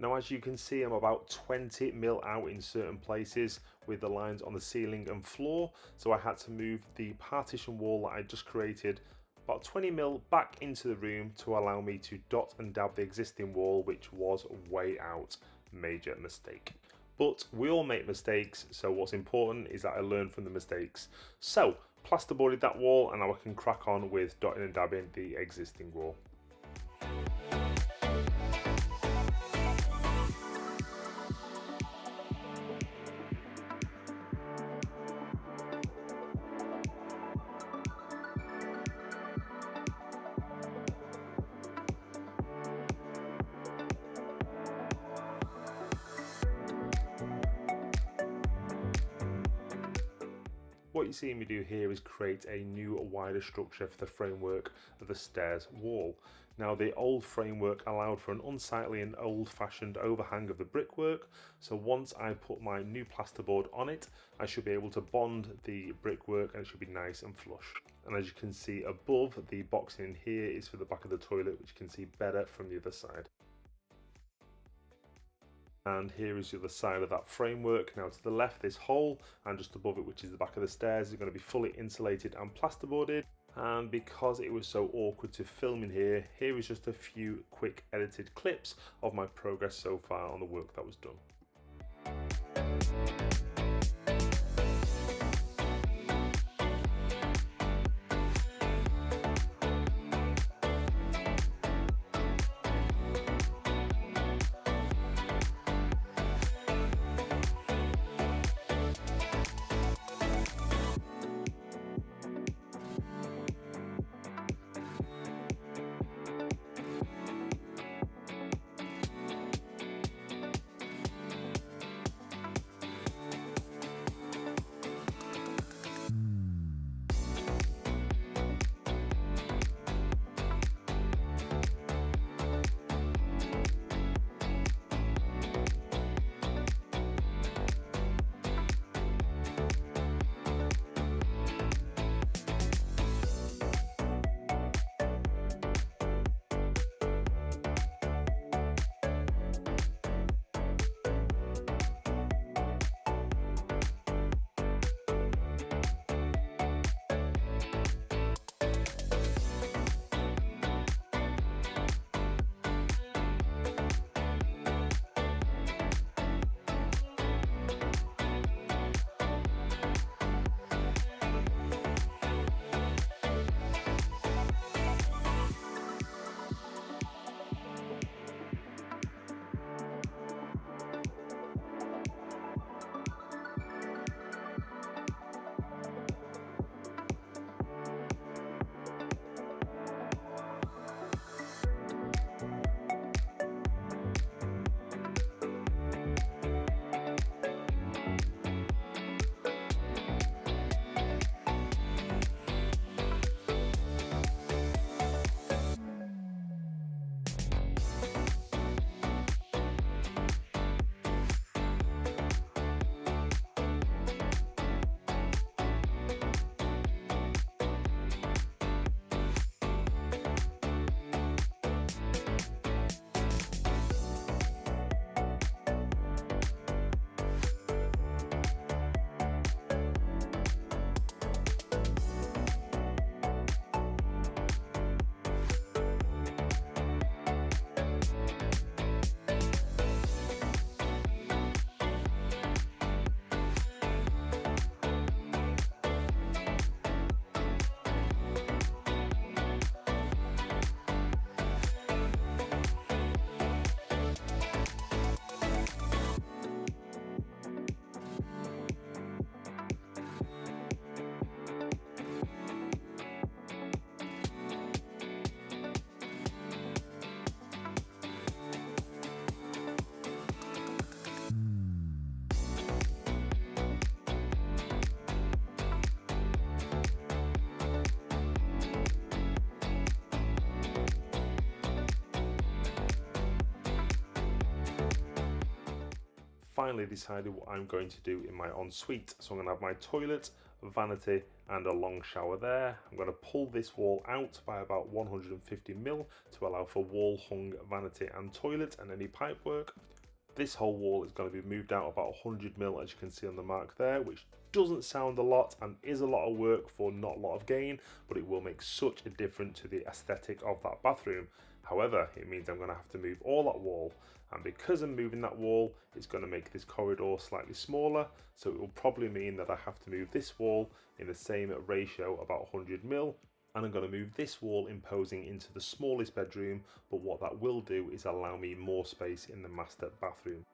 Now, as you can see, I'm about 20 mil out in certain places with the lines on the ceiling and floor, so I had to move the partition wall that I just created about 20 mil back into the room to allow me to dot and dab the existing wall, which was way out. Major mistake. But we all make mistakes, so what's important is that I learn from the mistakes. So, plasterboarded that wall, and now I can crack on with dotting and dabbing the existing wall. What you see me do here is create a new wider structure for the framework of the stairs wall. Now, the old framework allowed for an unsightly and old-fashioned overhang of the brickwork, so once I put my new plasterboard on it, I should be able to bond the brickwork and it should be nice and flush. And as you can see above, the boxing in here is for the back of the toilet, which you can see better from the other side. And here is the other side of that framework. Now, to the left, this hole, and just above it, which is the back of the stairs, is going to be fully insulated and plasterboarded. And because it was so awkward to film in here, here is just a few quick edited clips of my progress so far on the work that was done. Finally decided what I'm going to do in my ensuite. So I'm going to have my toilet vanity and a long shower there. I'm going to pull this wall out by about 150mm to allow for wall hung vanity and toilet and any pipework. This whole wall is going to be moved out about 100mm, as you can see on the mark there, which doesn't sound a lot and is a lot of work for not a lot of gain, but it will make such a difference to the aesthetic of that bathroom. However, it means I'm going to have to move all that wall, and because I'm moving that wall, it's going to make this corridor slightly smaller, so it will probably mean that I have to move this wall in the same ratio, about 100mm, and I'm going to move this wall imposing into the smallest bedroom, but what that will do is allow me more space in the master bathroom.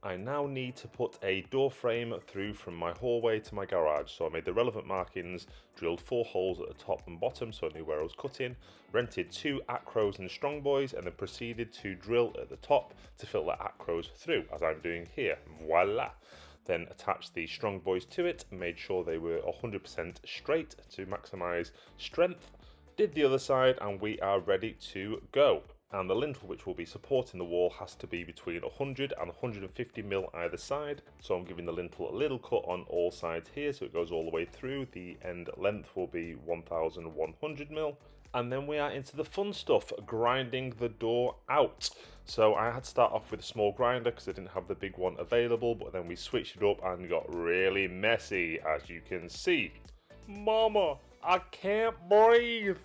I now need to put a door frame through from my hallway to my garage, so I made the relevant markings, drilled 4 holes at the top and bottom so I knew where I was cutting, rented 2 acros and strong boys, and then proceeded to drill at the top to fill the acros through, as I'm doing here. Voila! Then attached the strong boys to it, made sure they were 100% straight to maximise strength, did the other side, and we are ready to go. And the lintel which will be supporting the wall has to be between 100 and 150mm either side, so I'm giving the lintel a little cut on all sides here so it goes all the way through. The end length will be 1100mm, and then we are into the fun stuff, grinding the door out. So I had to start off with a small grinder because I didn't have the big one available, but then we switched it up and got really messy, as you can see. Mama, I can't breathe!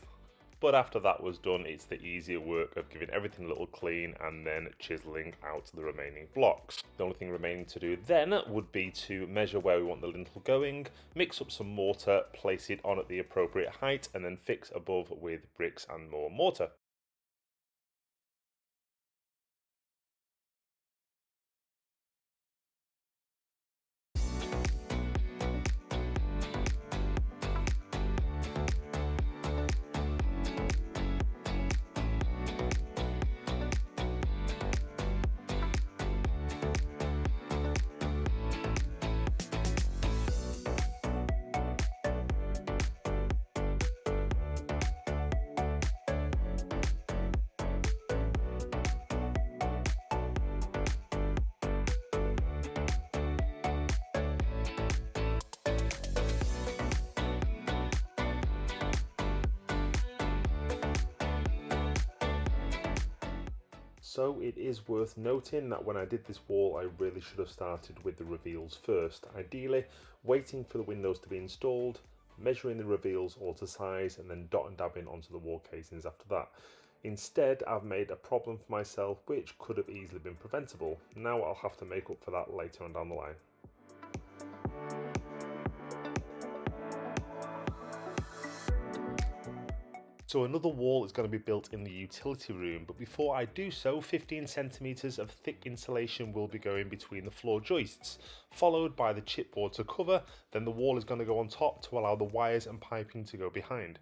But after that was done, it's the easier work of giving everything a little clean and then chiseling out the remaining blocks. The only thing remaining to do then would be to measure where we want the lintel going, mix up some mortar, place it on at the appropriate height, and then fix above with bricks and more mortar. So it is worth noting that when I did this wall, I really should have started with the reveals first, ideally waiting for the windows to be installed, measuring the reveals all to size, and then dot and dabbing onto the wall casings after that. Instead, I've made a problem for myself which could have easily been preventable. Now I'll have to make up for that later on down the line. So another wall is going to be built in the utility room, but before I do so, 15 centimeters of thick insulation will be going between the floor joists, followed by the chipboard to cover, then the wall is going to go on top to allow the wires and piping to go behind.